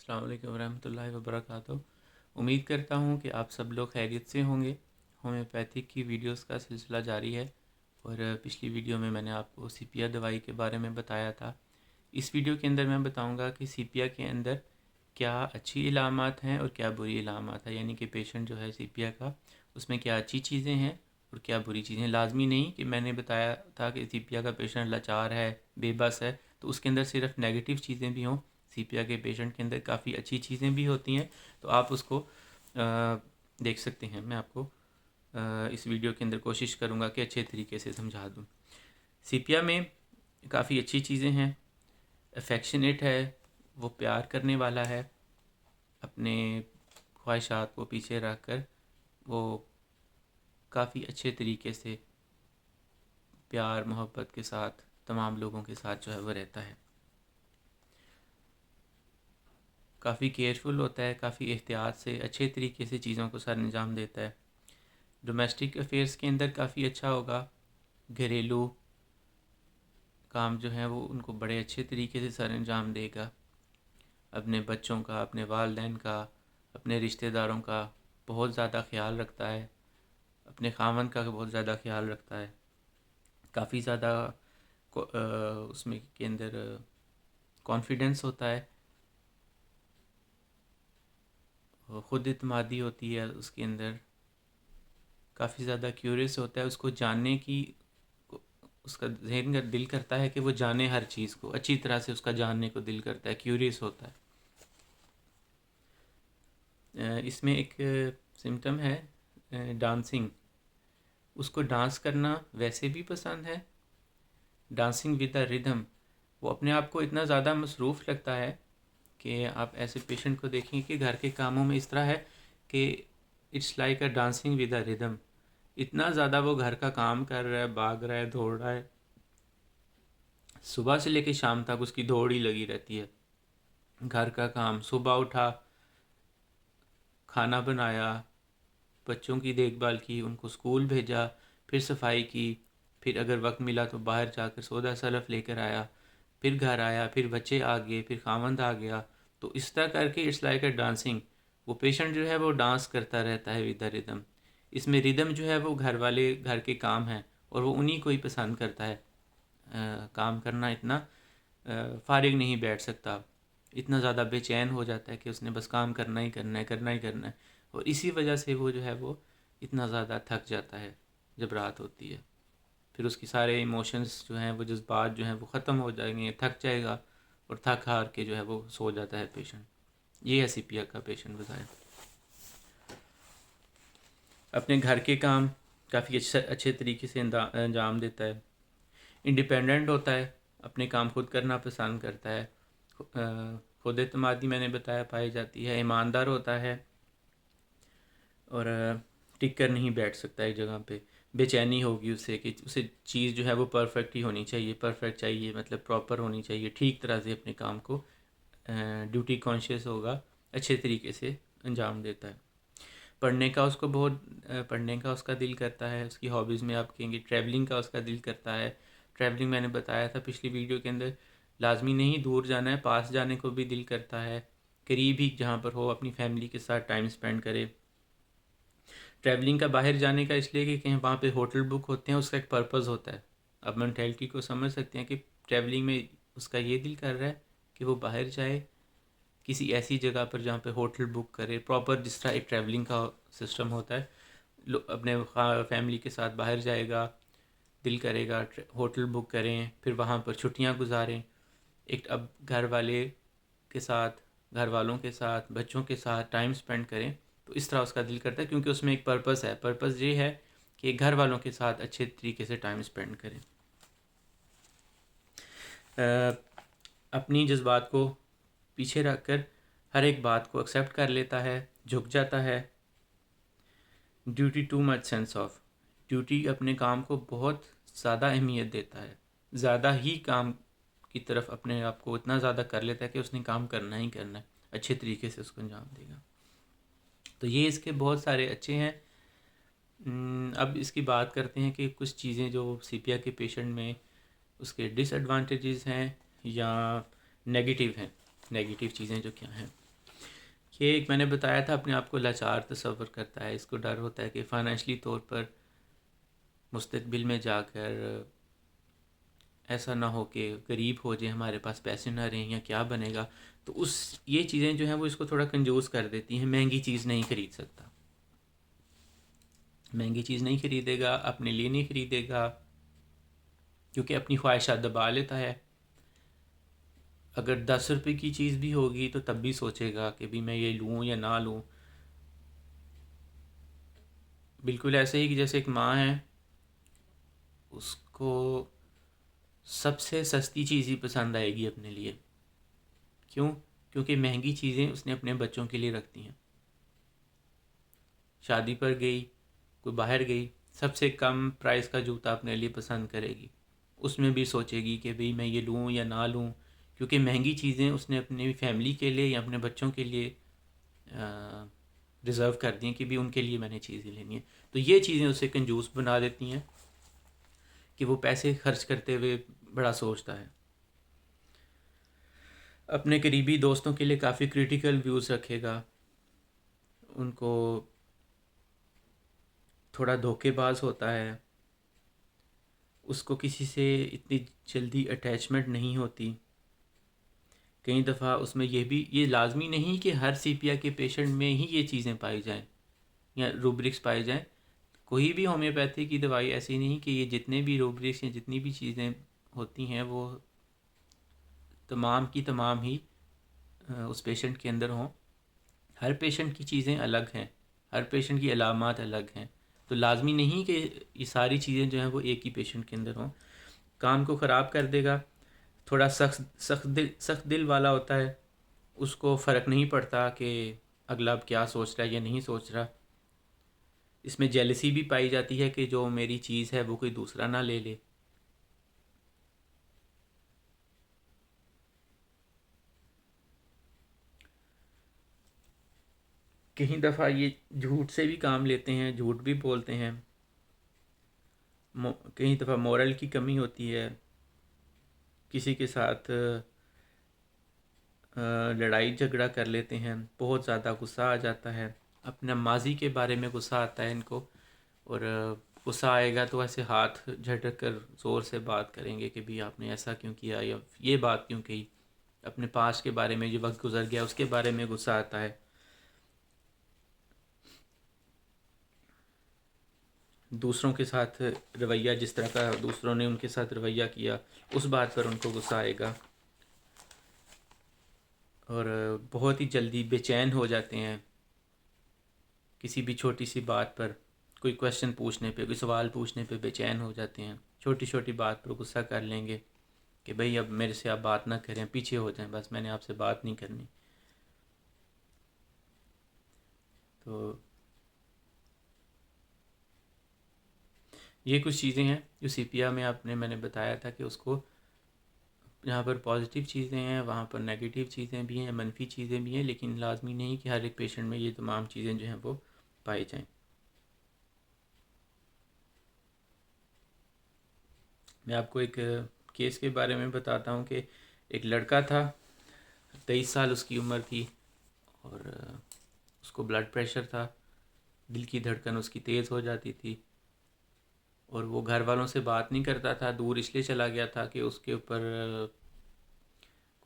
السلام علیکم ورحمۃ اللہ وبرکاتہ۔ امید کرتا ہوں کہ آپ سب لوگ خیریت سے ہوں گے۔ ہومیوپیتھک کی ویڈیوز کا سلسلہ جاری ہے اور پچھلی ویڈیو میں نے آپ کو سیپیا دوائی کے بارے میں بتایا تھا۔ اس ویڈیو کے اندر میں بتاؤں گا کہ سیپیا کے اندر کیا اچھی علامات ہیں اور کیا بری علامات ہیں، یعنی کہ پیشنٹ جو ہے سیپیا کا اس میں کیا اچھی چیزیں ہیں اور کیا بری چیزیں ہیں۔ لازمی نہیں کہ میں نے بتایا تھا کہ سیپیا کا پیشنٹ لاچار ہے، بے بس ہے، تو اس کے اندر صرف نیگیٹو چیزیں بھی ہوں۔ سیپیا کے پیشنٹ کے اندر کافی اچھی چیزیں بھی ہوتی ہیں، تو آپ اس کو دیکھ سکتے ہیں۔ میں آپ کو اس ویڈیو کے اندر کوشش کروں گا کہ اچھے طریقے سے سمجھا دوں۔ سیپیا میں کافی اچھی چیزیں ہیں۔ افیکشنیٹ ہے، وہ پیار کرنے والا ہے، اپنے خواہشات کو پیچھے رکھ کر وہ کافی اچھے طریقے سے پیار محبت کے ساتھ تمام لوگوں کے ساتھ جو ہے وہ رہتا ہے۔ کافی کیئرفل ہوتا ہے، کافی احتیاط سے اچھے طریقے سے چیزوں کو سر انجام دیتا ہے۔ ڈومیسٹک افیئرس کے اندر کافی اچھا ہوگا، گھریلو کام جو ہیں وہ ان کو بڑے اچھے طریقے سے سر انجام دے گا۔ اپنے بچوں کا، اپنے والدین کا، اپنے رشتہ داروں کا بہت زیادہ خیال رکھتا ہے، اپنے خاوند کا بہت زیادہ خیال رکھتا ہے۔ کافی زیادہ اس میں کے اندر کانفیڈنس ہوتا ہے، خود اعتمادی ہوتی ہے اس کے اندر، کافی زیادہ کیوریس ہوتا ہے، اس کو جاننے کی اس کا ذہن کا دل کرتا ہے کہ وہ جانے ہر چیز کو اچھی طرح سے، اس کا جاننے کو دل کرتا ہے، کیوریس ہوتا ہے۔ اس میں ایک سمٹم ہے ڈانسنگ، اس کو ڈانس کرنا ویسے بھی پسند ہے، ڈانسنگ ود اے ردھم۔ وہ اپنے آپ کو اتنا زیادہ مصروف لگتا ہے کہ آپ ایسے پیشنٹ کو دیکھیں کہ گھر کے کاموں میں اس طرح ہے کہ it's like a dancing with a rhythm. اتنا زیادہ وہ گھر کا کام کر رہا ہے، بھاگ رہا ہے، دوڑ رہا ہے، صبح سے لے کے شام تک اس کی دوڑ ہی لگی رہتی ہے۔ گھر کا کام، صبح اٹھا، کھانا بنایا، بچوں کی دیکھ بھال کی، ان کو اسکول بھیجا، پھر صفائی کی، پھر اگر وقت ملا تو باہر جا کر سودا سلف لے کر آیا، پھر گھر آیا، پھر بچے آ گئے، پھر خاوند آ گیا، تو اس طرح کر کے اٹس لائک اے ڈانسنگ۔ وہ پیشنٹ جو ہے وہ ڈانس کرتا رہتا ہے ود اے ردھم۔ اس میں ردھم جو ہے وہ گھر والے گھر کے کام ہیں اور وہ انہی کو ہی پسند کرتا ہے۔ کام کرنا اتنا فارغ نہیں بیٹھ سکتا، اتنا زیادہ بے چین ہو جاتا ہے کہ اس نے بس کام کرنا ہی کرنا ہے، کرنا ہی کرنا ہے، اور اسی وجہ سے وہ جو ہے وہ اتنا زیادہ تھک جاتا ہے جب رات ہوتی ہے۔ پھر اس کی سارے ایموشنز جو ہیں، وہ جذبات جو ہیں وہ ختم ہو جائیں گے، تھک جائے گا اور تھک ہار کے جو ہے وہ سو جاتا ہے پیشنٹ۔ یہ ہے سیپیا کا پیشنٹ بظاہر۔ اپنے گھر کے کام کافی اچھے طریقے سے انجام دیتا ہے، انڈیپینڈنٹ ہوتا ہے، اپنے کام خود کرنا پسند کرتا ہے، خود اعتمادی میں نے بتایا پائی جاتی ہے، ایماندار ہوتا ہے اور ٹک کر نہیں بیٹھ سکتا ایک جگہ پہ، بے چینی ہوگی اسے کہ اسے چیز جو ہے وہ پرفیکٹ ہی ہونی چاہیے، پرفیکٹ چاہیے مطلب پراپر ہونی چاہیے، ٹھیک طرح سے اپنے کام کو ڈیوٹی کانشیس ہوگا، اچھے طریقے سے انجام دیتا ہے۔ پڑھنے کا اس کو پڑھنے کا اس کا دل کرتا ہے، اس کی ہابیز میں آپ کہیں گے ٹریولنگ کا اس کا دل کرتا ہے۔ ٹریولنگ میں نے بتایا تھا پچھلی ویڈیو کے اندر، لازمی نہیں دور جانا ہے، پاس جانے کو بھی دل کرتا ہے، قریب ہی جہاں پر ہو اپنی فیملی کے ساتھ ٹائم سپینڈ کرے۔ ٹریولنگ کا باہر جانے کا اس لیے کہ کہیں وہاں پہ ہوٹل بک ہوتے ہیں، اس کا ایک پرپز ہوتا ہے۔ اب مینٹیلٹی کو سمجھ سکتے ہیں کہ ٹریولنگ میں اس کا یہ دل کر رہا ہے کہ وہ باہر جائے کسی ایسی جگہ پر جہاں پہ ہوٹل بک کرے، پراپر جس طرح ایک ٹریولنگ کا سسٹم ہوتا ہے، اپنے فیملی کے ساتھ باہر جائے گا، دل کرے گا ہوٹل بک کریں، پھر وہاں پر چھٹیاں گزاریں، ایک اب گھر والے کے ساتھ، گھر والوں کے ساتھ، بچوں کے ساتھ ٹائم سپینڈ کریں، تو اس طرح اس کا دل کرتا ہے کیونکہ اس میں ایک پرپس ہے۔ پرپس یہ ہے کہ گھر والوں کے ساتھ اچھے طریقے سے ٹائم سپینڈ کریں۔ اپنی جذبات کو پیچھے رکھ کر ہر ایک بات کو ایکسیپٹ کر لیتا ہے، جھک جاتا ہے۔ Duty too much sense of, duty اپنے کام کو بہت زیادہ اہمیت دیتا ہے، زیادہ ہی کام کی طرف اپنے آپ کو اتنا زیادہ کر لیتا ہے کہ اس نے کام کرنا ہی کرنا ہے، اچھے طریقے سے اس کو انجام دے گا۔ تو یہ اس کے بہت سارے اچھے ہیں۔ اب اس کی بات کرتے ہیں کہ کچھ چیزیں جو سیپیا کے پیشنٹ میں اس کے ڈس ایڈوانٹیجز ہیں یا نیگیٹیو ہیں، نیگیٹیو چیزیں جو کیا ہیں۔ یہ ایک میں نے بتایا تھا اپنے آپ کو لاچار تصور کرتا ہے، اس کو ڈر ہوتا ہے کہ فائنینشلی طور پر مستقبل میں جا کر ایسا نہ ہو کہ غریب ہو جائے، ہمارے پاس پیسے نہ رہیں یا کیا بنے گا. تو یہ چیزیں جو ہیں وہ اس کو تھوڑا کنجوس کر دیتی ہیں. مہنگی چیز نہیں خرید سکتا، مہنگی چیز نہیں خریدے گا، اپنے لیے نہیں خریدے گا، کیونکہ اپنی خواہشات دبا لیتا ہے. اگر 10 روپے کی چیز بھی ہوگی تو تب بھی سوچے گا کہ بھی میں یہ لوں یا نہ لوں. بالکل ایسے ہی کہ جیسے ایک ماں ہے، اس کو سب سے سستی چیز ہی پسند آئے گی اپنے لیے. کیوں؟ کیونکہ مہنگی چیزیں اس نے اپنے بچوں کے لیے رکھتی ہیں. شادی پر گئی، کوئی باہر گئی، سب سے کم پرائس کا جوتا اپنے لیے پسند کرے گی. اس میں بھی سوچے گی کہ بھئی میں یہ لوں یا نہ لوں، کیونکہ مہنگی چیزیں اس نے اپنی فیملی کے لیے یا اپنے بچوں کے لیے ریزرو کر دی ہیں کہ بھی ان کے لیے میں نے چیزیں لینی ہیں. تو یہ چیزیں اسے کنجوس بنا دیتی ہیں کہ وہ پیسے خرچ کرتے ہوئے بڑا سوچتا ہے. اپنے قریبی دوستوں کے لیے کافی کریٹیکل ویوز رکھے گا، ان کو تھوڑا دھوکے باز ہوتا ہے، اس کو کسی سے اتنی جلدی اٹیچمنٹ نہیں ہوتی. کئی دفعہ اس میں یہ لازمی نہیں کہ ہر سی پی آئی کے پیشنٹ میں ہی یہ چیزیں پائی جائیں یا روبرکس پائی جائیں. کوئی بھی ہومیوپیتھی کی دوائی ایسی نہیں کہ یہ جتنے بھی روبرکس یا جتنی بھی چیزیں ہوتی ہیں وہ تمام کی تمام ہی اس پیشنٹ کے اندر ہوں. ہر پیشنٹ کی چیزیں الگ ہیں، ہر پیشنٹ کی علامات الگ ہیں. تو لازمی نہیں کہ یہ ساری چیزیں جو ہیں وہ ایک ہی پیشنٹ کے اندر ہوں. کام کو خراب کر دے گا. تھوڑا سخت دل والا ہوتا ہے، اس کو فرق نہیں پڑتا کہ اگلا اب کیا سوچ رہا ہے یا نہیں سوچ رہا. اس میں جیلسی بھی پائی جاتی ہے کہ جو میری چیز ہے وہ کوئی دوسرا نہ لے لے. کہیں دفعہ یہ جھوٹ سے بھی کام لیتے ہیں، جھوٹ بھی بولتے ہیں. کہیں دفعہ مورل کی کمی ہوتی ہے، کسی کے ساتھ لڑائی جھگڑا کر لیتے ہیں، بہت زیادہ غصہ آ جاتا ہے، اپنے ماضی کے بارے میں غصہ آتا ہے ان کو. اور غصہ آئے گا تو ایسے ہاتھ جھٹک کر زور سے بات کریں گے کہ بھی آپ نے ایسا کیوں کیا یا یہ بات کیوں کہی. اپنے پاس کے بارے میں جو وقت گزر گیا اس کے بارے میں غصہ آتا ہے. دوسروں کے ساتھ رویہ جس طرح کا دوسروں نے ان کے ساتھ رویہ کیا اس بات پر ان کو غصہ آئے گا. اور بہت ہی جلدی بے چین ہو جاتے ہیں کسی بھی چھوٹی سی بات پر. کوئی کویشچن پوچھنے پہ، کوئی سوال پوچھنے پہ بے چین ہو جاتے ہیں. چھوٹی چھوٹی بات پر غصہ کر لیں گے کہ بھئی اب میرے سے آپ بات نہ کریں، پیچھے ہو جائیں، بس میں نے آپ سے بات نہیں کرنی. تو یہ کچھ چیزیں ہیں جو سی پی آئی میں میں نے بتایا تھا کہ اس کو جہاں پر پازیٹیو چیزیں ہیں وہاں پر نیگیٹیو چیزیں بھی ہیں، منفی چیزیں بھی ہیں، لیکن لازمی نہیں کہ ہر ایک پیشنٹ میں یہ تمام چیزیں جو ہیں وہ پائی جائیں. میں آپ کو ایک کیس کے بارے میں بتاتا ہوں کہ ایک لڑکا تھا، 23 سال اس کی عمر تھی، اور اس کو بلڈ پریشر تھا، دل کی دھڑکن اس کی تیز ہو جاتی تھی، اور وہ گھر والوں سے بات نہیں کرتا تھا. دور اس لیے چلا گیا تھا کہ اس کے اوپر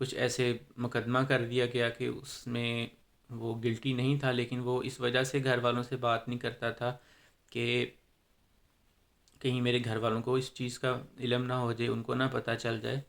کچھ ایسے مقدمہ کر دیا گیا کہ اس میں وہ گلٹی نہیں تھا، لیکن وہ اس وجہ سے گھر والوں سے بات نہیں کرتا تھا کہ کہیں میرے گھر والوں کو اس چیز کا علم نہ ہو جائے، ان کو نہ پتہ چل جائے.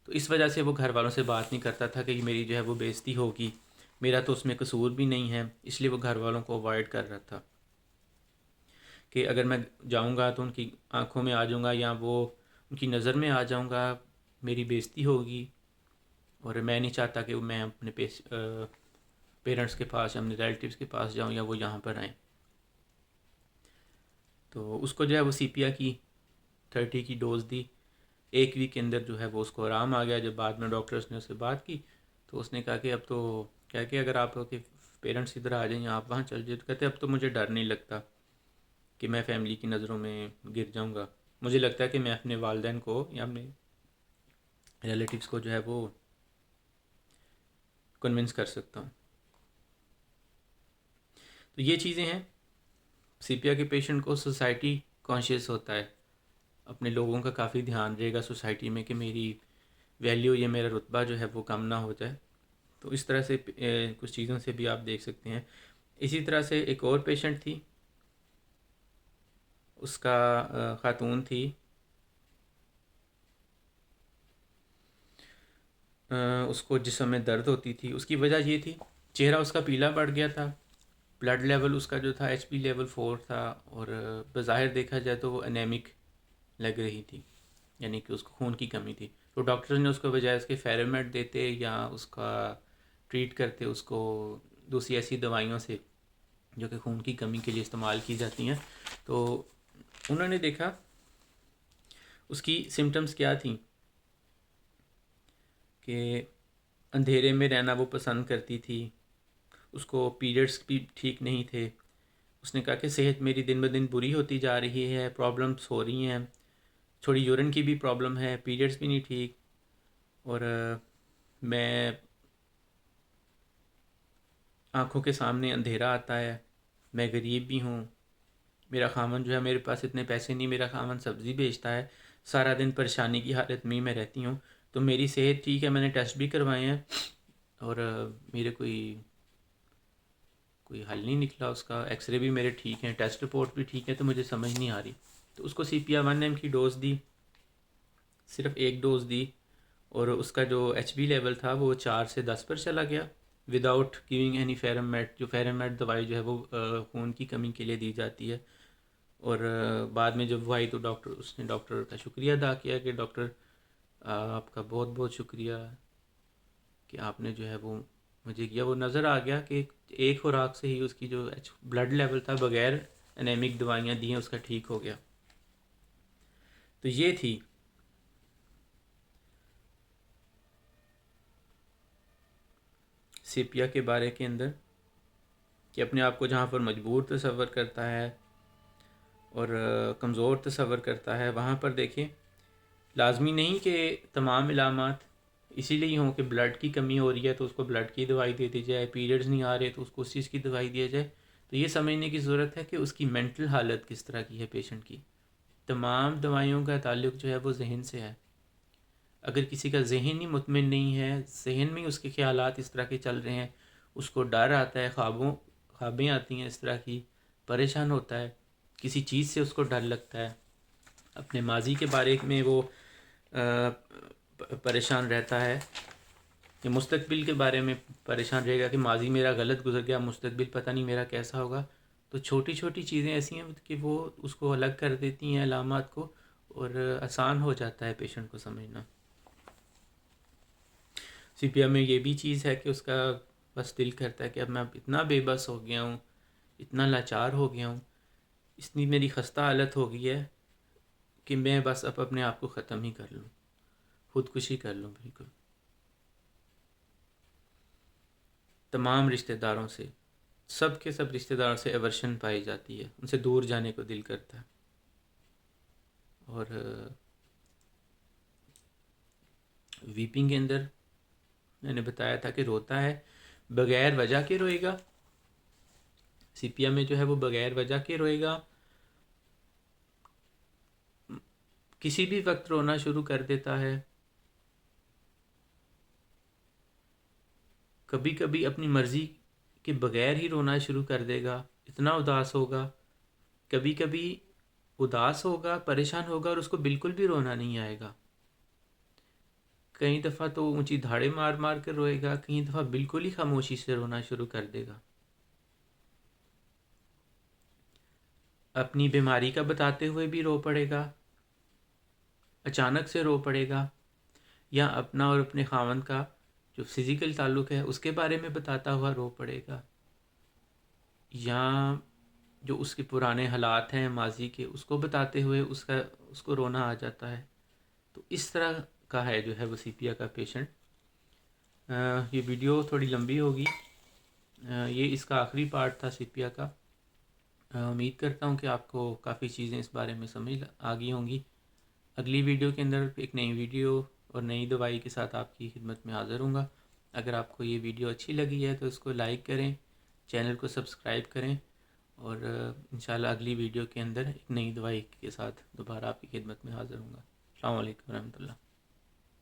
تو اس وجہ سے وہ گھر والوں سے بات نہیں کرتا تھا کہ میری جو ہے وہ بے عزتی ہوگی، میرا تو اس میں قصور بھی نہیں ہے. اس لیے وہ گھر والوں کو اوائڈ کر رہا تھا کہ اگر میں جاؤں گا تو ان کی آنکھوں میں آ جاؤں گا یا وہ ان کی نظر میں آ جاؤں گا، میری بے عزتی ہوگی. اور میں نہیں چاہتا کہ میں اپنے پیرنٹس کے پاس یا اپنے ریلیٹیوز کے پاس جاؤں یا وہ یہاں پر آئیں. تو اس کو جو ہے وہ سی پی آئی کی 30 کی ڈوز دی. 1 ویک کے اندر جو ہے وہ اس کو آرام آ گیا. جب بعد میں ڈاکٹرز نے اس سے بات کی تو اس نے کہا کہ اب تو کیا کہ اگر آپ کے پیرنٹس ادھر آ جائیں یا آپ وہاں چل جائیں، تو کہتے اب تو مجھے ڈر نہیں لگتا کہ میں فیملی کی نظروں میں گر جاؤں گا. مجھے لگتا ہے کہ میں اپنے والدین کو یا اپنے ریلیٹیوز کو جو ہے وہ کنونس کر سکتا ہوں. تو یہ چیزیں ہیں. سیپیا کے پیشنٹ کو سوسائٹی کانشیس ہوتا ہے, اپنے لوگوں کا کافی دھیان رہے گا سوسائٹی میں کہ میری ویلیو یا میرا رتبہ جو ہے وہ کم نہ ہو جائے. تو اس طرح سے کچھ چیزوں سے بھی آپ دیکھ سکتے ہیں. اسی طرح سے ایک اور پیشنٹ تھی, اس کا خاتون تھی, اس کو جسم میں درد ہوتی تھی. اس کی وجہ یہ تھی, چہرہ اس کا پیلا پڑ گیا تھا, بلڈ لیول اس کا جو تھا ایچ پی لیول 4 تھا, اور بظاہر دیکھا جائے تو وہ انیمک لگ رہی تھی, یعنی کہ اس کو خون کی کمی تھی. تو ڈاکٹر نے اس کو بجائے اس کے فیرومیٹ دیتے یا اس کا ٹریٹ کرتے اس کو دوسری ایسی دوائیوں سے جو کہ خون کی کمی کے لیے استعمال کی جاتی ہیں, تو انہوں نے دیکھا اس کی سمٹمز کیا تھیں کہ اندھیرے میں رہنا وہ پسند کرتی تھی, اس کو پیریڈز بھی ٹھیک نہیں تھے. اس نے کہا کہ صحت میری دن بدن بری ہوتی جا رہی ہے, پرابلمس ہو رہی ہیں, تھوڑی یورین کی بھی پرابلم ہے, پیریڈز بھی نہیں ٹھیک, اور میں آنکھوں کے سامنے اندھیرا آتا ہے, میں غریب بھی ہوں, میرا خامن جو ہے میرے پاس اتنے پیسے نہیں, میرا خامن سبزی بیچتا ہے, سارا دن پریشانی کی حالت میں رہتی ہوں, تو میری صحت ٹھیک ہے, میں نے ٹیسٹ بھی کروائے ہیں اور میرے کوئی حل نہیں نکلا اس کا, ایکس رے بھی میرے ٹھیک ہیں, ٹیسٹ رپورٹ بھی ٹھیک ہے, تو مجھے سمجھ نہیں آ رہی. تو اس کو سیپیا 1 mg کی ڈوز دی, صرف ایک ڈوز دی, اور اس کا جو ایچ بی لیول تھا وہ 4 سے 10 پر چلا گیا وداؤٹ گیونگ اینی فیرمیٹ. جو فیرمیٹ دوائی جو ہے وہ خون کی کمی کے لیے دی جاتی ہے. اور بعد میں جب وہ آئی تو اس نے ڈاکٹر کا شکریہ ادا کیا کہ ڈاکٹر آپ کا بہت بہت شکریہ کہ آپ نے جو ہے وہ مجھے کیا. وہ نظر آ گیا کہ ایک خوراک سے ہی اس کی جو بلڈ لیول تھا بغیر انیمک دوائیاں دی ہیں اس کا ٹھیک ہو گیا. تو یہ تھی سیپیا کے بارے کے اندر کہ اپنے آپ کو جہاں پر مجبور تصور کرتا ہے اور کمزور تصور کرتا ہے, وہاں پر دیکھیں لازمی نہیں کہ تمام علامات اسی لیے ہوں کہ بلڈ کی کمی ہو رہی ہے تو اس کو بلڈ کی دوائی دے دی جائے, پیریڈز نہیں آ رہے تو اس کو اس چیز کی دوائی دی جائے. تو یہ سمجھنے کی ضرورت ہے کہ اس کی مینٹل حالت کس طرح کی ہے پیشنٹ کی. تمام دوائیوں کا تعلق جو ہے وہ ذہن سے ہے. اگر کسی کا ذہن ہی مطمئن نہیں ہے, ذہن میں اس کے خیالات اس طرح کے چل رہے ہیں, اس کو ڈر آتا ہے, خوابیں آتی ہیں اس طرح کی, پریشان ہوتا ہے, کسی چیز سے اس کو ڈر لگتا ہے, اپنے ماضی کے بارے میں وہ پریشان رہتا ہے, کہ مستقبل کے بارے میں پریشان رہے گا کہ ماضی میرا غلط گزر گیا, مستقبل پتہ نہیں میرا کیسا ہوگا. تو چھوٹی چھوٹی چیزیں ایسی ہیں کہ وہ اس کو الگ کر دیتی ہیں علامات کو, اور آسان ہو جاتا ہے پیشنٹ کو سمجھنا. سیپیا میں یہ بھی چیز ہے کہ اس کا بس دل کرتا ہے کہ اب میں اتنا بے بس ہو گیا ہوں, اتنا لاچار ہو گیا ہوں, اتنی میری خستہ حالت ہو گئی ہے کہ میں بس اب اپنے آپ کو ختم ہی کر لوں, خودکشی کر لوں. بالکل تمام رشتہ داروں سے, سب کے سب رشتہ داروں سے ایورشن پائی جاتی ہے, ان سے دور جانے کو دل کرتا ہے. اور ویپنگ کے اندر میں نے بتایا تھا کہ روتا ہے, بغیر وجہ کے روئے گا. سیپیا میں جو ہے وہ بغیر وجہ کے روئے گا, کسی بھی وقت رونا شروع کر دیتا ہے, کبھی کبھی اپنی مرضی کے بغیر ہی رونا شروع کر دے گا, اتنا اداس ہوگا. کبھی کبھی اداس ہوگا, پریشان ہوگا اور اس کو بالکل بھی رونا نہیں آئے گا. کئی دفعہ تو اونچی دھاڑے مار مار کر روئے گا, کئی دفعہ بالکل ہی خاموشی سے رونا شروع کر دے گا. اپنی بیماری کا بتاتے ہوئے بھی رو پڑے گا, اچانک سے رو پڑے گا, یا اپنا اور اپنے خاوند کا جو فزیکل تعلق ہے اس کے بارے میں بتاتا ہوا رو پڑے گا, یا جو اس کے پرانے حالات ہیں ماضی کے اس کو بتاتے ہوئے اس کو رونا آ جاتا ہے. تو اس طرح کا ہے جو ہے وہ سیپیا کا پیشنٹ. یہ ویڈیو تھوڑی لمبی ہوگی, یہ اس کا آخری پارٹ تھا سیپیا کا. امید کرتا ہوں کہ آپ کو کافی چیزیں اس بارے میں سمجھ آ گئی ہوں گی. اگلی ویڈیو کے اندر ایک نئی ویڈیو اور نئی دوائی کے ساتھ آپ کی خدمت میں حاضر ہوں گا. اگر آپ کو یہ ویڈیو اچھی لگی ہے تو اس کو لائک کریں, چینل کو سبسکرائب کریں, اور انشاءاللہ اگلی ویڈیو کے اندر ایک نئی دوائی کے ساتھ دوبارہ آپ کی خدمت میں حاضر ہوں گا۔ السلام علیکم ورحمۃ اللہ۔